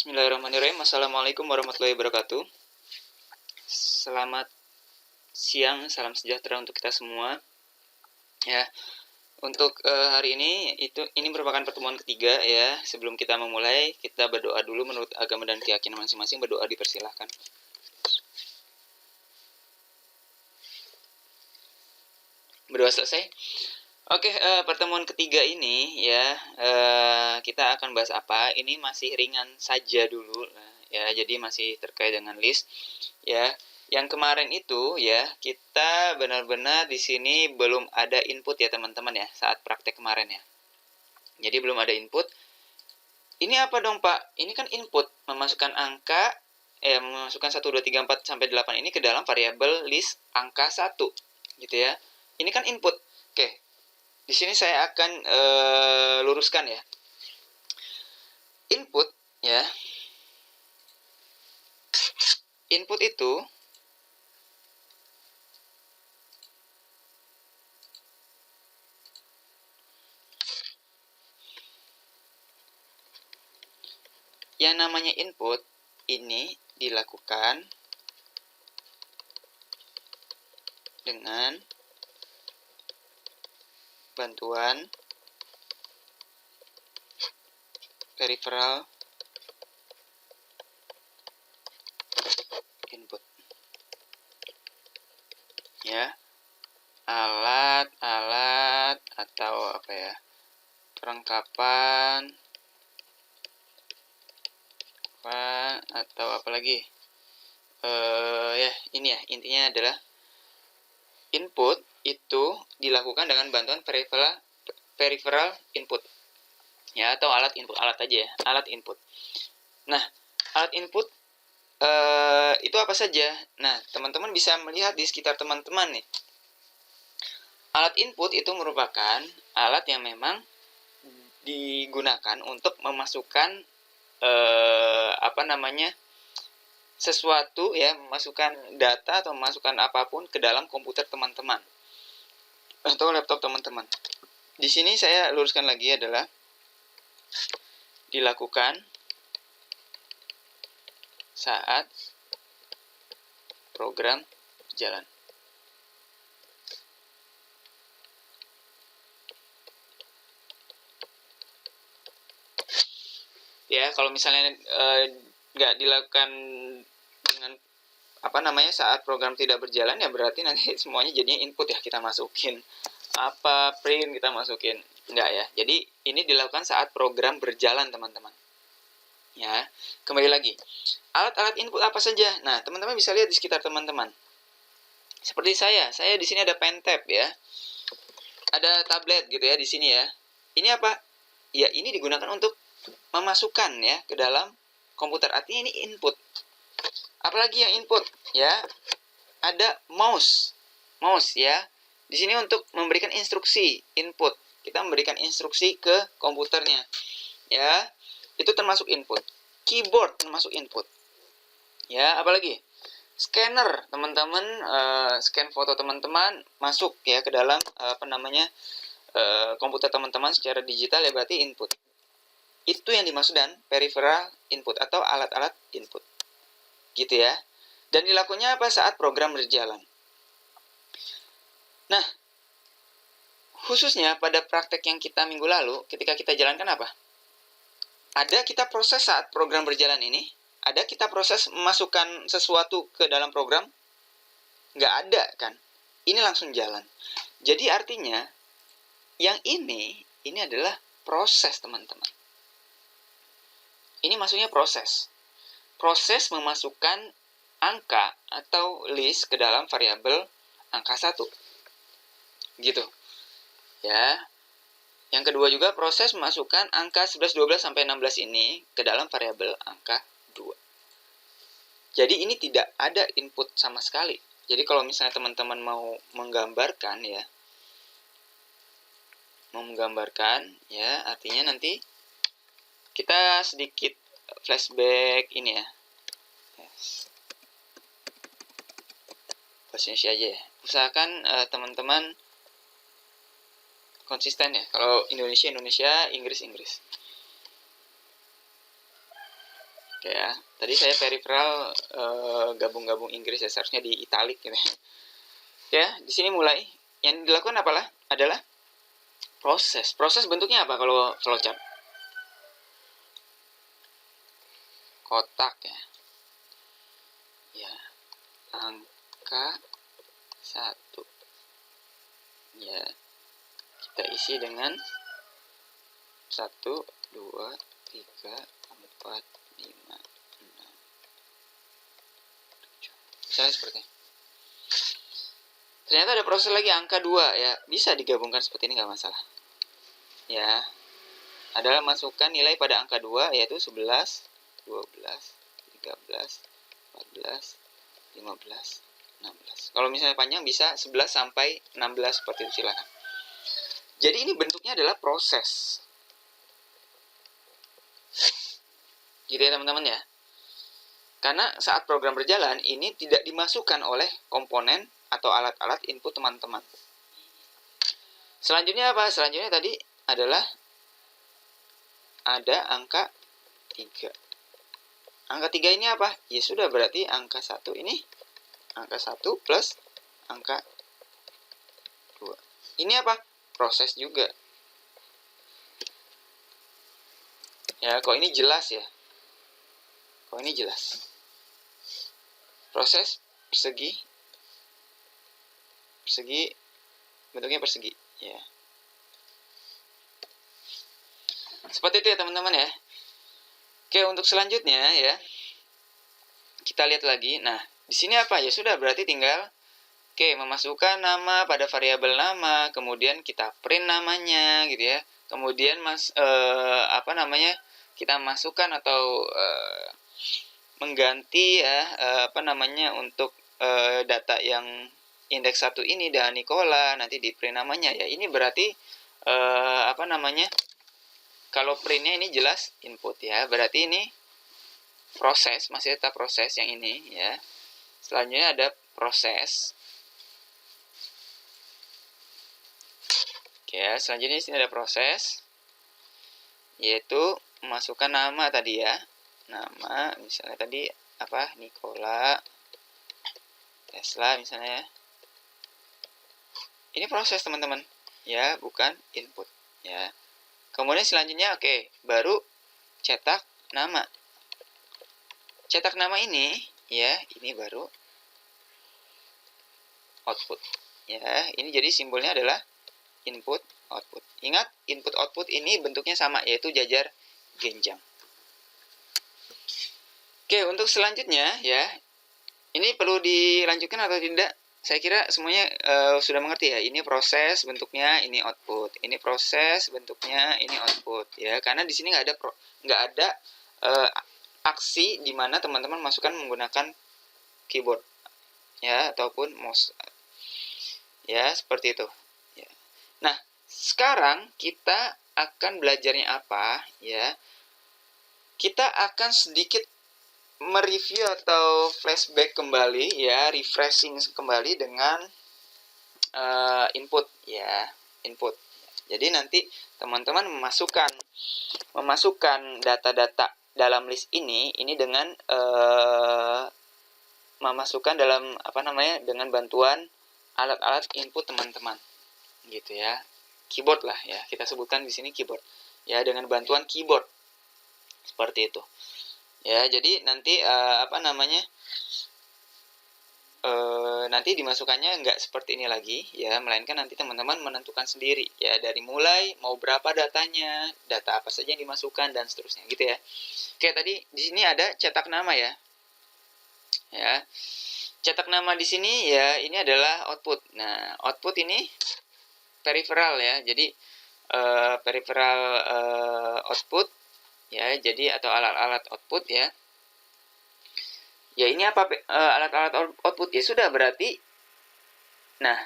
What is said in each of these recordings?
Bismillahirrahmanirrahim. Assalamualaikum warahmatullahi wabarakatuh. Selamat siang, salam sejahtera untuk kita semua. Ya, untuk hari ini merupakan pertemuan ketiga ya. Sebelum kita memulai, kita berdoa dulu menurut agama dan keyakinan masing-masing. Berdoa dipersilahkan. Berdoa selesai. Oke, pertemuan ketiga ini ya, kita akan bahas apa? Ini masih ringan saja dulu, ya. Jadi masih terkait dengan list, ya. Yang kemarin itu ya, kita benar-benar di sini belum ada input ya teman-teman ya, saat praktek kemarin ya. Jadi belum ada input. Ini apa dong Pak? Ini kan input, memasukkan angka, memasukkan 1, 2, 3, 4, sampai 8 ini ke dalam variabel list angka 1, gitu ya. Ini kan input. Oke. Di sini saya akan luruskan ya. Input ya. Input itu yang namanya input ini dilakukan dengan bantuan peripheral input ya, alat-alat atau apa ya, perlengkapan atau apa lagi ya, ini ya, intinya adalah input itu dilakukan dengan bantuan peripheral input ya, atau alat input, alat aja ya, alat input. Nah, alat input itu apa saja? Nah, teman-teman bisa melihat di sekitar teman-teman nih. Alat input itu merupakan alat yang memang digunakan untuk memasukkan sesuatu ya, memasukkan data atau memasukkan apapun ke dalam komputer teman-teman atau laptop teman-teman. Di sini saya luruskan lagi adalah dilakukan saat program berjalan. Ya, kalau misalnya nggak dilakukan dengan saat program tidak berjalan, ya berarti nanti semuanya jadinya input ya, kita masukin print kita masukin, enggak ya. Jadi ini dilakukan saat program berjalan teman-teman ya. Kembali lagi, alat-alat input apa saja? Nah, teman-teman bisa lihat di sekitar teman-teman. Seperti saya di sini ada pen tab ya, ada tablet gitu ya di sini ya. Ini apa ya? Ini digunakan untuk memasukkan ya ke dalam komputer, artinya ini input. Apalagi yang input ya, ada mouse ya. Di sini untuk memberikan instruksi input, kita memberikan instruksi ke komputernya ya, itu termasuk input. Keyboard termasuk input ya. Apalagi scanner, teman-teman scan foto teman-teman masuk ya ke dalam komputer teman-teman secara digital ya, berarti input. Itu yang dimaksud dan peripheral input atau alat-alat input, gitu ya. Dan dilakukannya apa? Saat program berjalan. Nah, khususnya pada praktek yang kita minggu lalu, ketika kita jalankan apa? Ada kita proses saat program berjalan ini, ada kita proses memasukkan sesuatu ke dalam program? Nggak ada kan? Ini langsung jalan. Jadi artinya, yang ini adalah proses teman-teman. Ini maksudnya proses memasukkan angka atau list ke dalam variabel angka 1 gitu ya. Yang kedua juga proses memasukkan angka 11, 12, sampai 16 ini ke dalam variabel angka 2. Jadi ini tidak ada input sama sekali. Jadi kalau misalnya teman-teman mau menggambarkan ya, artinya nanti kita sedikit flashback ini ya. Bahasa Indonesia aja ya. Usahakan teman-teman konsisten ya. Kalau Indonesia, Inggris. Oke ya, tadi saya peripheral gabung-gabung Inggris ya, seharusnya di italic gitu ya. Ya, di sini mulai yang dilakukan adalah proses. Proses bentuknya apa kalau flowchart? Kotak ya. Ya, angka 1. Ya, kita isi dengan 1, 2, 3, 4, 5, 6, 7. Misalnya seperti ini. Ternyata ada proses lagi angka 2 ya. Bisa digabungkan seperti ini, nggak masalah. Ya, adalah masukkan nilai pada angka 2 yaitu 11, 12, 13, 14, 15, 16. Kalau misalnya panjang bisa 11 sampai 16 seperti itu, silakan. Jadi ini bentuknya adalah proses. Gitu ya teman-teman ya. Karena saat program berjalan ini tidak dimasukkan oleh komponen atau alat-alat input teman-teman. Selanjutnya apa? Selanjutnya tadi adalah ada angka 3. Angka 3 ini apa? Ya sudah, berarti angka 1 ini angka 1 plus angka 2. Ini apa? Proses juga. Ya, kok ini jelas ya. Kok ini jelas. Proses persegi. Persegi, bentuknya persegi. Ya. Seperti itu ya teman-teman ya. Oke, untuk selanjutnya ya. Kita lihat lagi. Nah, di sini apa? Ya sudah, berarti tinggal memasukkan nama pada variabel nama, kemudian kita print namanya gitu ya. Kemudian kita masukkan atau mengganti ya untuk data yang indeks 1 ini dan Nicola, nanti di print namanya ya. Ini berarti kalau printnya ini jelas input ya. Berarti ini proses, masih tetap proses yang ini ya. Selanjutnya ada proses. Ya, selanjutnya di sini ada proses, yaitu memasukkan nama tadi ya. Nama, misalnya tadi apa? Nikola Tesla misalnya ya. Ini proses teman-teman, ya, bukan input ya. Kemudian selanjutnya baru cetak nama. Cetak nama ini ya, ini baru output. Ya, ini jadi simbolnya adalah input, output. Ingat, input, output ini bentuknya sama, yaitu jajar genjang. Oke, untuk selanjutnya ya, ini perlu dilanjutkan atau tidak? Saya kira semuanya sudah mengerti ya. Ini proses bentuknya, ini output. Ini proses bentuknya, ini output. Ya, karena di sini nggak ada aksi di mana teman-teman masukkan menggunakan keyboard ya ataupun mouse. Ya, seperti itu. Nah, sekarang kita akan belajarnya apa ya? Kita akan sedikit mereview atau flashback kembali ya, refreshing kembali dengan input ya, input. Jadi nanti teman-teman memasukkan data-data dalam list ini dengan memasukkan dalam dengan bantuan alat-alat input teman-teman. Gitu ya, keyboard lah ya, kita sebutkan di sini keyboard ya, dengan bantuan keyboard seperti itu ya. Jadi nanti nanti dimasukkannya nggak seperti ini lagi ya, melainkan nanti teman-teman menentukan sendiri ya, dari mulai mau berapa datanya, data apa saja yang dimasukkan dan seterusnya gitu ya. Oke, tadi di sini ada cetak nama ya. Ya, cetak nama di sini ya, ini adalah output. Nah, output ini peripheral ya, jadi peripheral output ya, jadi atau alat-alat output ya. Ya, ini apa alat-alat output ya, sudah berarti. Nah,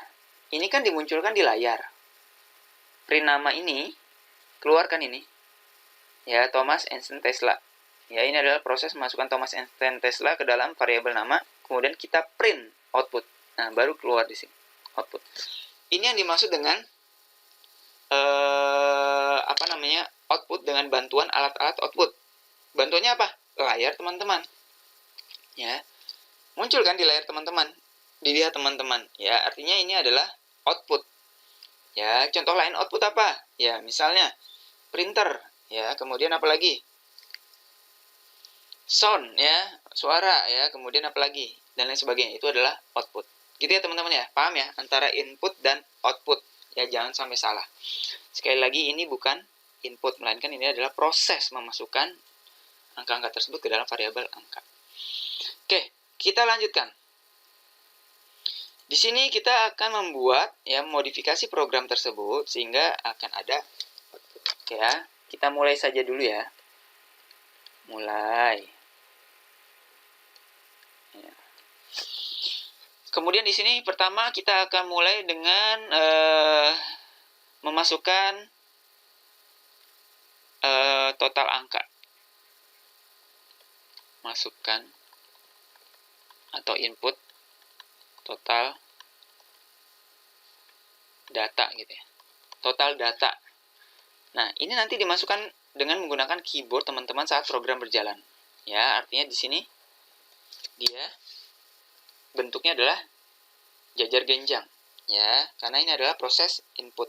ini kan dimunculkan di layar. Print nama ini, keluarkan ini ya, Thomas Einstein Tesla. Ya, ini adalah proses memasukkan Thomas Einstein Tesla ke dalam variabel nama, kemudian kita print output. Nah, baru keluar di sini output. Ini yang dimaksud dengan output dengan bantuan alat-alat output. Bantuannya apa? layar teman-teman. Ya, muncul kan di layar teman-teman, dilihat teman-teman. Ya, artinya ini adalah output. Ya, contoh lain output apa? Ya, misalnya printer. Ya, kemudian apa lagi? Sound, ya, suara, ya, kemudian apa lagi? Dan lain sebagainya. Itu adalah output. Gitu ya teman-teman ya, paham ya? Antara input dan output. Ya, jangan sampai salah. Sekali lagi, ini bukan input, melainkan ini adalah proses memasukkan angka-angka tersebut ke dalam variabel angka. Oke, kita lanjutkan. Di sini kita akan membuat ya modifikasi program tersebut sehingga akan ada. Oke ya, kita mulai saja dulu ya. Mulai. Ya. Kemudian di sini pertama kita akan mulai dengan memasukkan total angka. Masukkan atau input total data gitu ya. Total data. Nah, ini nanti dimasukkan dengan menggunakan keyboard teman-teman saat program berjalan. Ya, artinya di sini dia bentuknya adalah jajar genjang. Ya, karena ini adalah proses input.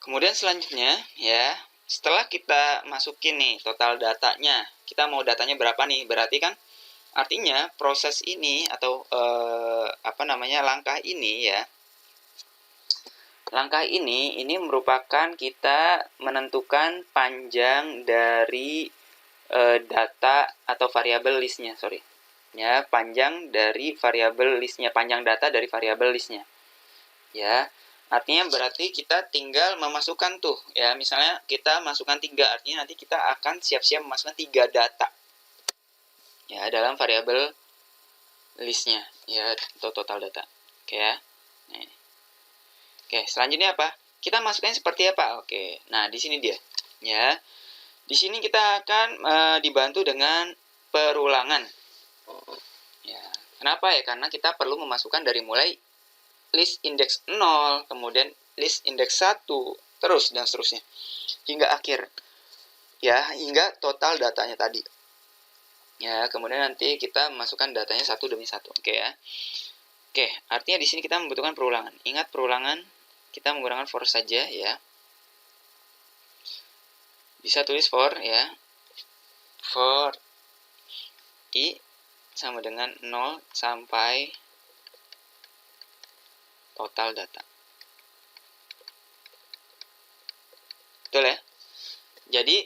Kemudian selanjutnya, ya, setelah kita masukin nih total datanya, kita mau datanya berapa nih? Berarti kan artinya proses ini atau langkah ini ya. Langkah ini merupakan kita menentukan panjang dari data atau variabel listnya, Ya, panjang dari variabel listnya, panjang data dari variabel listnya. Ya, artinya berarti kita tinggal memasukkan tuh, ya, misalnya kita masukkan 3, artinya nanti kita akan siap-siap memasukkan 3 data. Ya, dalam variabel listnya, ya, atau total data. Oke ya. Nah. Oke, selanjutnya apa? Kita masukkan seperti apa? Oke, nah di sini dia. Ya, di sini kita akan dibantu dengan perulangan. Ya, kenapa ya? Karena kita perlu memasukkan dari mulai list indeks 0, kemudian list indeks 1, terus dan seterusnya. Hingga akhir. Ya, hingga total datanya tadi. Ya, kemudian nanti kita masukkan datanya satu demi satu. Oke ya. Oke, artinya di sini kita membutuhkan perulangan. Ingat perulangan kita menggunakan for saja ya. Bisa tulis for ya. For i sama dengan 0 sampai total data. Betul ya? Jadi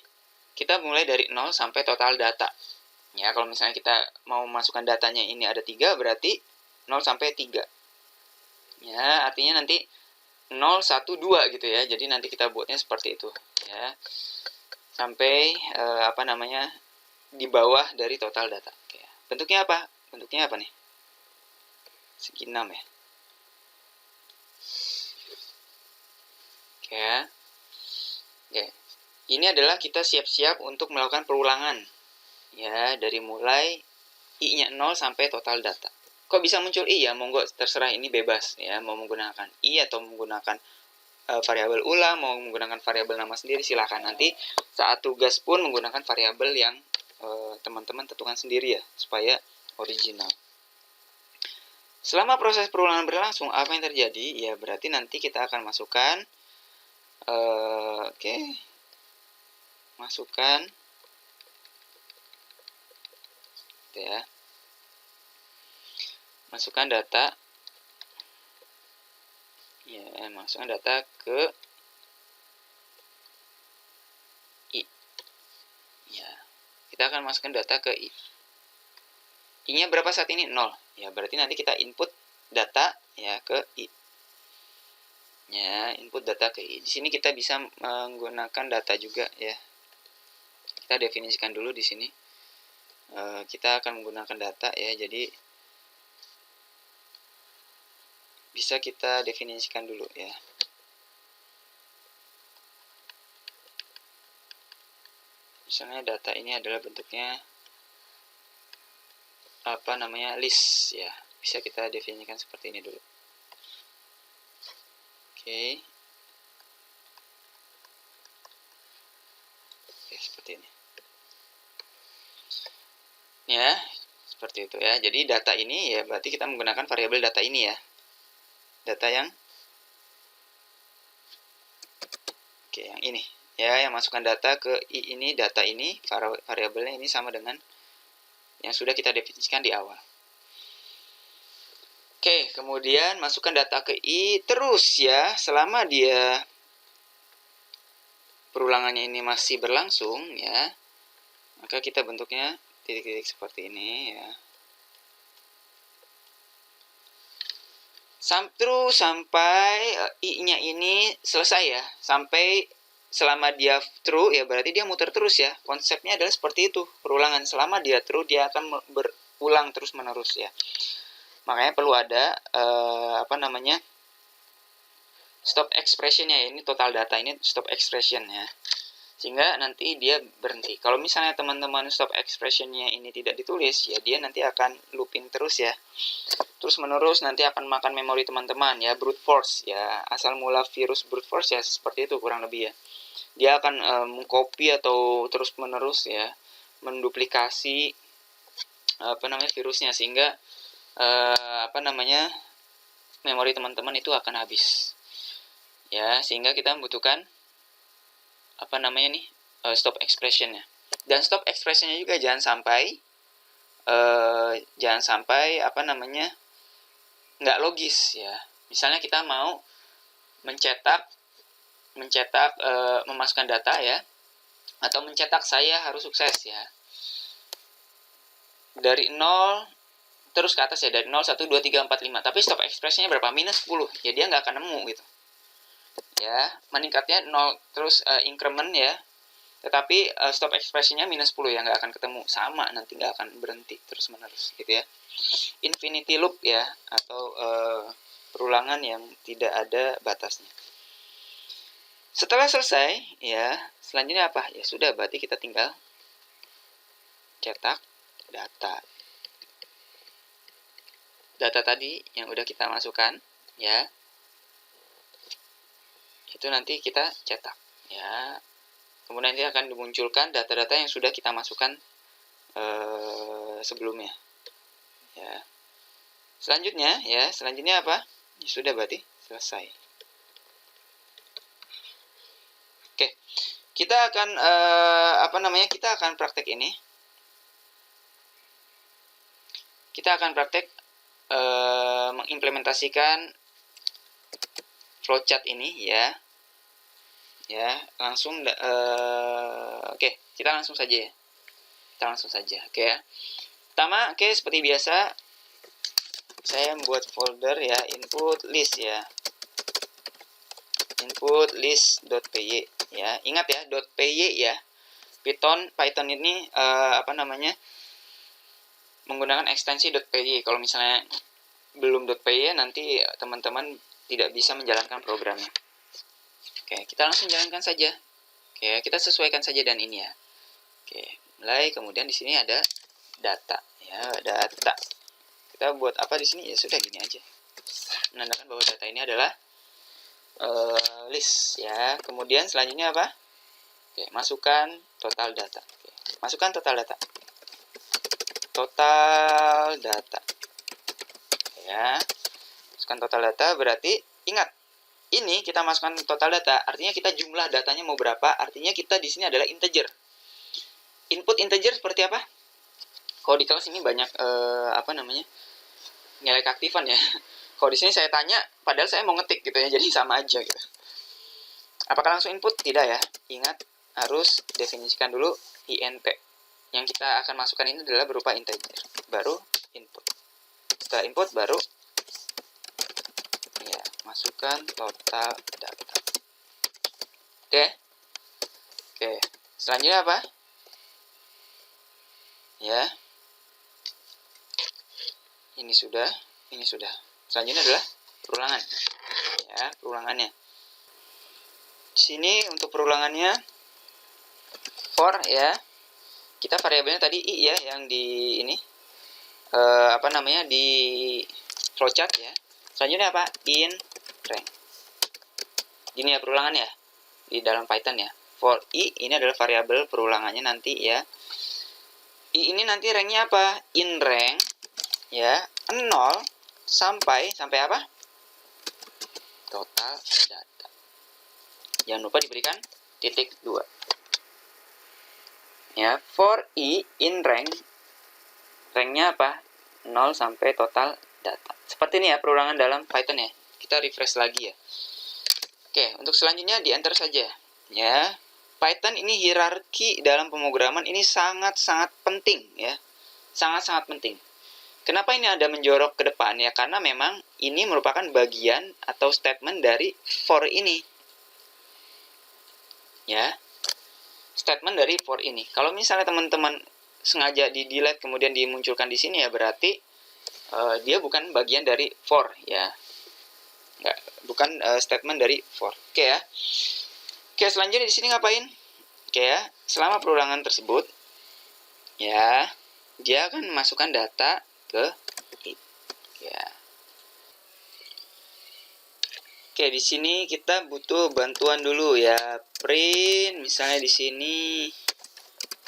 kita mulai dari 0 sampai total data. Ya, kalau misalnya kita mau masukkan datanya ini ada 3, berarti 0 sampai 3. Ya, artinya nanti 0, 1, 2 gitu ya. Jadi nanti kita buatnya seperti itu ya. Sampai di bawah dari total data. Oke. Bentuknya apa? Bentuknya apa nih? Segi 6 ya. Oke. Oke. Ini adalah kita siap-siap untuk melakukan perulangan. Ya, dari mulai i-nya 0 sampai total data. Kok bisa muncul i ya? Monggo terserah, ini bebas ya, mau menggunakan i atau menggunakan variabel ulang, mau menggunakan variabel nama sendiri, silakan. Nanti saat tugas pun menggunakan variabel yang teman-teman tentukan sendiri ya, supaya original. Selama proses perulangan berlangsung, apa yang terjadi? Ya, berarti nanti kita akan masukkan masukkan ya. Masukkan data. Ya, masukkan data ke i. Ya. Kita akan masukkan data ke i. I-nya berapa saat ini? 0. Ya, berarti nanti kita input data ya ke i. Ya, input data ke i. Di sini kita bisa menggunakan data juga ya. Kita definisikan dulu di sini. Kita akan menggunakan data ya. Jadi bisa kita definisikan dulu ya. Misalnya data ini adalah bentuknya list ya. Bisa kita definisikan seperti ini dulu. Oke, seperti ini. ya, seperti itu ya. Jadi data ini ya berarti kita menggunakan variabel data ini ya. Data yang yang ini ya, yang masukkan data ke i ini, data ini, variabelnya ini sama dengan yang sudah kita definisikan di awal. Oke, kemudian masukkan data ke i terus ya, selama dia perulangannya ini masih berlangsung ya, maka kita bentuknya titik-titik seperti ini ya. Terus sampai i-nya ini selesai ya, sampai selama dia true ya berarti dia muter terus ya. Konsepnya adalah seperti itu, perulangan selama dia true dia akan berulang terus menerus ya. Makanya perlu ada stop expressionnya, ini total data ini stop expression ya, sehingga nanti dia berhenti. Kalau misalnya teman-teman stop expressionnya ini tidak ditulis ya, dia nanti akan looping terus ya, terus menerus, nanti akan makan memori teman-teman ya, brute force ya. Asal mula virus brute force ya seperti itu kurang lebih ya. Dia akan mengcopy atau terus menerus ya, menduplikasi virusnya, sehingga memori teman-teman itu akan habis ya, sehingga kita membutuhkan stop expressionnya. Dan stop expressionnya juga jangan sampai nggak logis ya. Misalnya kita mau memasukkan data ya, atau mencetak saya harus sukses ya, dari 0 terus ke atas ya, dari 0, 1, 2, 3, 4, 5, tapi stop expressionnya berapa? Minus 10 ya, dia nggak akan nemu gitu ya. Meningkatnya 0 terus increment ya, tetapi stop expressionnya minus 10 ya, nggak akan ketemu, sama nanti nggak akan berhenti terus menerus gitu ya. Infinity loop ya, atau perulangan yang tidak ada batasnya. Setelah selesai ya, selanjutnya apa? Ya sudah, berarti kita tinggal cetak data. Data tadi yang udah kita masukkan ya, itu nanti kita cetak ya. Kemudian nanti akan dimunculkan data-data yang sudah kita masukkan sebelumnya ya. Selanjutnya apa? Ya sudah, berarti selesai. Oke, kita akan kita akan praktek ini. Kita akan praktek mengimplementasikan flowchart ini ya. Langsung kita langsung saja ya. Oke ya. Pertama, seperti biasa saya membuat folder ya, input list ya. Input list.py ya. Ingat ya, .py ya. Python ini menggunakan ekstensi .py. Kalau misalnya belum .py nanti teman-teman tidak bisa menjalankan programnya. Oke, kita langsung jalankan saja. Oke, kita sesuaikan saja dan ini ya. Oke, mulai. Kemudian di sini ada data ya, data. Kita buat apa di sini? Ya sudah, gini aja. Menandakan bahwa data ini adalah list ya. Kemudian selanjutnya apa? Oke, masukkan total data. Oke, masukkan total data. Total data. Ya. Masukkan total data, berarti ingat, ini kita masukkan total data, artinya kita jumlah datanya mau berapa, artinya kita di sini adalah integer. Input integer seperti apa? Kalau di kelas ini banyak nilai keaktifan ya. Kalau di sini saya tanya, padahal saya mau ngetik gitu ya, jadi sama aja gitu. Apakah langsung input? Tidak ya. Ingat, harus definisikan dulu int. Yang kita akan masukkan ini adalah berupa integer, baru input. Setelah input baru ya, masukkan total data. Oke. Selanjutnya apa? Ya. Ini sudah. Selanjutnya adalah perulangan. Ya, perulangannya. Di sini untuk perulangannya for ya. Kita variabelnya tadi i ya, yang di ini di flowchart ya. Selanjutnya apa? In rank. Gini ya perulangannya di dalam Python ya. For i ini adalah variabel perulangannya nanti ya. I ini nanti ranknya apa? In rank ya 0 sampai apa? Total data. Jangan lupa diberikan titik 2. Ya, for I in rank, ranknya apa? 0 sampai total data. Seperti ini ya perulangan dalam Python ya. Kita refresh lagi ya. Oke, untuk selanjutnya di enter saja. Ya, Python ini hierarki dalam pemrograman ini sangat-sangat penting ya. Sangat-sangat penting. Kenapa ini ada menjorok ke depan ya? Karena memang ini merupakan bagian atau statement dari for ini. Ya. Statement dari for ini. Kalau misalnya teman-teman sengaja di delete kemudian dimunculkan di sini ya berarti dia bukan bagian dari for ya. Nggak, bukan statement dari for. Oke ya. Oke, selanjutnya di sini ngapain? Oke ya, selama perulangan tersebut ya, dia akan memasukkan data ke I. Ya. Oke, di sini kita butuh bantuan dulu ya. Print misalnya di sini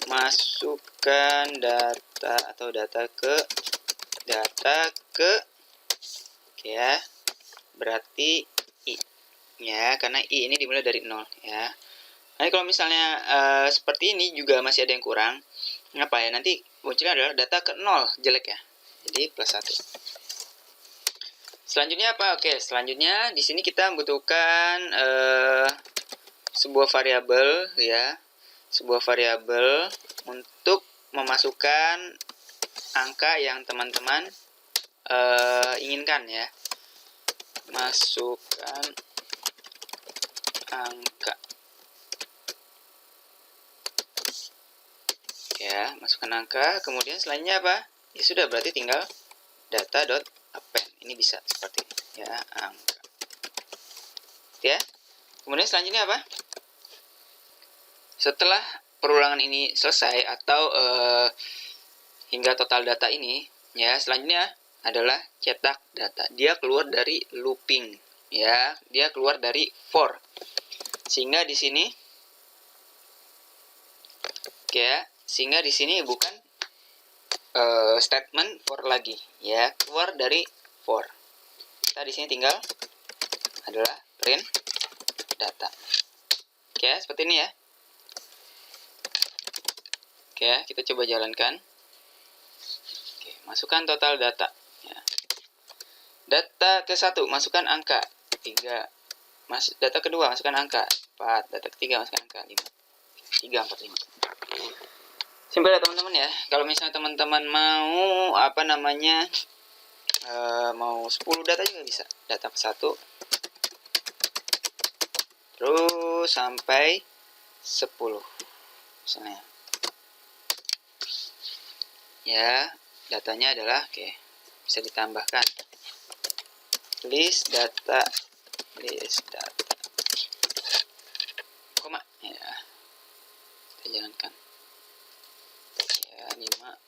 masukkan data atau data ke oke ya. Berarti I ya, karena I ini dimulai dari 0 ya. Nah, kalau misalnya seperti ini juga masih ada yang kurang. Ngapa ya? Nanti munculnya adalah data ke 0 jelek ya. Jadi plus 1. Selanjutnya apa? Oke, selanjutnya di sini kita membutuhkan sebuah variabel ya. Sebuah variabel untuk memasukkan angka yang teman-teman inginkan ya. Masukkan angka. Ya, masukkan angka. Kemudian selanjutnya apa? Ya sudah, berarti tinggal data.append. Ini bisa seperti ini ya, angka. Ya. Kemudian selanjutnya apa? Setelah perulangan ini selesai atau hingga total data ini, ya, selanjutnya adalah cetak data. Dia keluar dari looping, ya. Dia keluar dari for. Sehingga di sini oke ya, sehingga di sini bukan statement for lagi, ya, keluar dari for. Kita di sini tinggal adalah print data. Oke, seperti ini ya. Oke, kita coba jalankan. Oke, masukkan total data. Ya. Data ke-1, masukkan angka 3. Data kedua, masukkan angka 4. Data ketiga, masukkan angka 5. 3, 4, 5. Simpel ya teman-teman ya. Kalau misalnya teman-teman mau mau 10 data juga bisa. Data ke-1 terus sampai 10 misalnya. Ya, datanya adalah bisa ditambahkan list data koma ya, kita jalankan ya 5.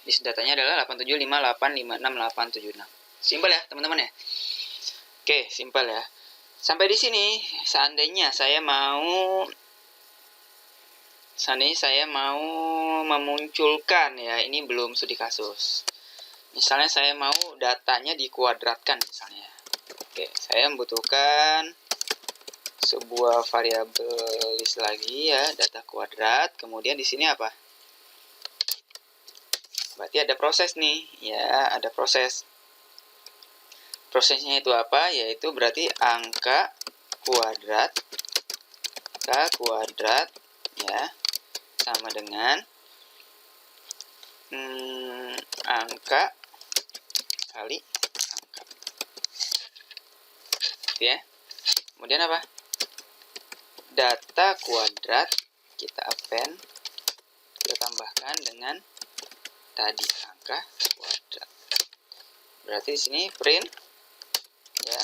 List datanya adalah 8758568676. Simpel ya teman-teman ya. Oke, simpel ya. Sampai di sini, seandainya saya mau memunculkan ya, ini belum studi kasus. Misalnya saya mau datanya dikuadratkan misalnya. Oke, saya membutuhkan sebuah variabel list lagi ya, data kuadrat. Kemudian di sini apa? Berarti ada proses nih, ya, ada proses. Prosesnya itu apa? Yaitu berarti angka kuadrat ya sama dengan angka kali angka. Ya. Kemudian apa? Data kuadrat kita append, kita tambahkan dengan tadi angka kuadrat. Berarti di sini print ya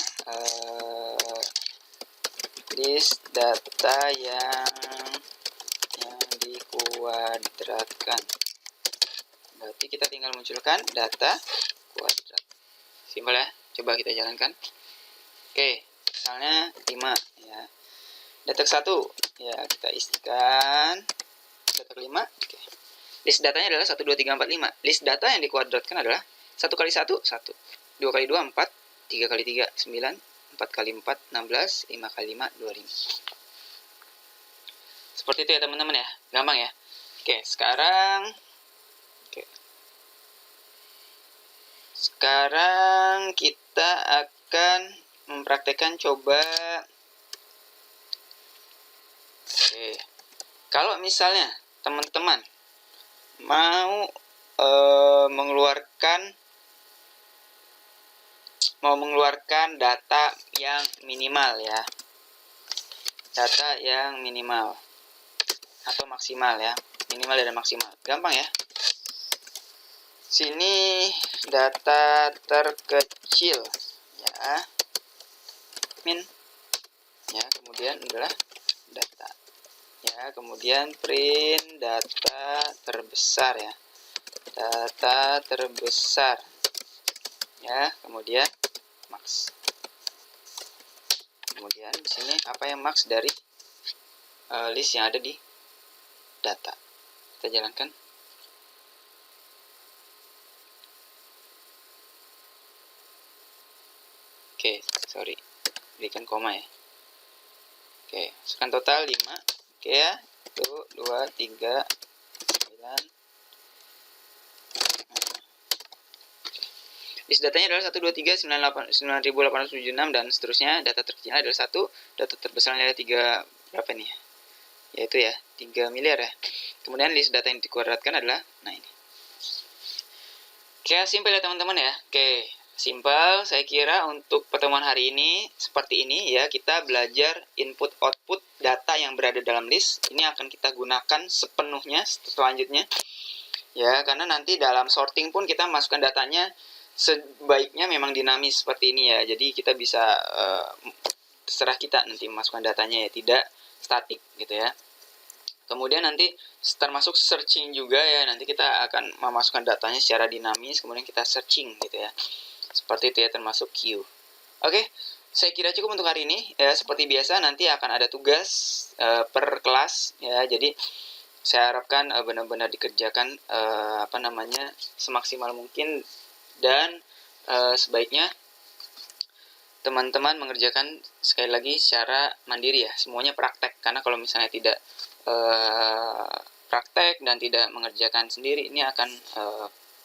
list data yang dikuadratkan. Berarti kita tinggal munculkan data kuadrat. Simpel ya. Coba kita jalankan. Oke, misalnya 5 ya. Data 1 ya kita isikan. Data kelima, oke. List datanya adalah 1, 2, 3, 4, 5. List data yang dikuadratkan adalah 1 kali 1, 1. 2 kali 2, 4. 3 kali 3, 9. 4 kali 4, 16. 5 kali 5, 25. Seperti itu ya teman-teman ya. Gampang ya. Oke, sekarang kita akan mempraktekkan coba. Oke. Kalau misalnya teman-teman mau mengeluarkan data yang minimal ya. Data yang minimal atau maksimal ya. Minimal dan maksimal. Gampang ya. Sini data terkecil ya. Min ya, kemudian adalah data. Ya, kemudian print data terbesar ya. Data terbesar. Ya, kemudian max. Kemudian di sini apa yang max dari list yang ada di data. Kita jalankan. Oke, sorry. Berikan koma ya. Oke, masukkan total 5. Oke ya. 1 2 3 9. List datanya adalah 1 2 3 9876 dan seterusnya. Data terkecilnya adalah 1, data terbesarnya adalah 3 berapa nih? Yaitu ya 3 miliar ya. Kemudian list data yang dikuadratkan adalah ini. Oke, simpel ya teman-teman ya. Oke, simpel. Saya kira untuk pertemuan hari ini seperti ini ya, kita belajar input output data yang berada dalam list. Ini akan kita gunakan sepenuhnya selanjutnya. Ya, karena nanti dalam sorting pun kita masukkan datanya sebaiknya memang dinamis seperti ini ya. Jadi kita bisa terserah kita nanti memasukkan datanya ya, tidak statik gitu ya. Kemudian nanti termasuk searching juga ya, nanti kita akan memasukkan datanya secara dinamis, kemudian kita searching gitu ya. Seperti itu ya, termasuk queue. Oke, saya kira cukup untuk hari ini ya. Seperti biasa nanti akan ada tugas per kelas ya. Jadi saya harapkan benar-benar dikerjakan semaksimal mungkin dan sebaiknya teman-teman mengerjakan sekali lagi secara mandiri ya. Semuanya praktek, karena kalau misalnya tidak praktek dan tidak mengerjakan sendiri, ini akan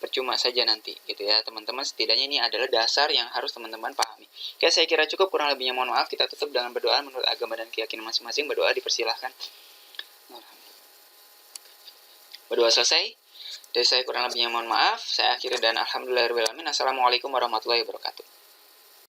percuma saja nanti gitu ya teman-teman. Setidaknya ini adalah dasar yang harus teman-teman pahami. Oke, saya kira cukup, kurang lebihnya mohon maaf. Kita tutup dengan berdoa menurut agama dan keyakinan masing-masing. Berdoa dipersilahkan. Berdoa selesai. Dari saya kurang lebihnya mohon maaf. Saya akhiri dan alhamdulillahirabbil alamin. Assalamualaikum warahmatullahi wabarakatuh.